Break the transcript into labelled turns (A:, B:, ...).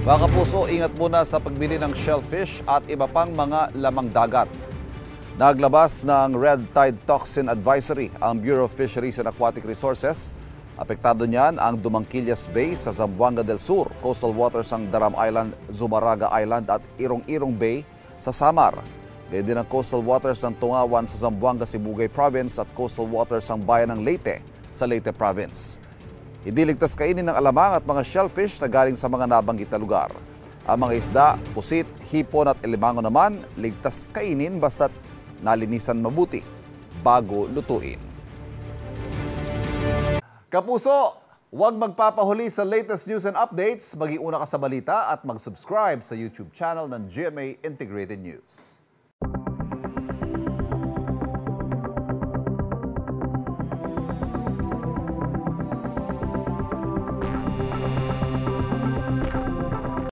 A: Mga kapuso, ingat muna sa pagbili ng shellfish at iba pang mga lamang dagat. Naglabas ng Red Tide Toxin Advisory ang Bureau of Fisheries and Aquatic Resources. Apektado niyan ang Dumangquillas Bay sa Zamboanga del Sur, coastal waters ng Daram Island, Zumaraga Island at Irong-Irong Bay sa Samar. Gayun din ang coastal waters ng Tungawan sa Zamboanga, Sibugay Province at coastal waters ng bayan ng Leyte sa Leyte Province. Hindi ligtas kainin ng alamang at mga shellfish na galing sa mga nabanggit na lugar. Ang mga isda, pusit, hipon at alimango naman, ligtas kainin basta't nalinisan mabuti bago lutuin. Kapuso, huwag magpapahuli sa latest news and updates. Mag-iuna ka sa balita at mag-subscribe sa YouTube channel ng GMA Integrated News.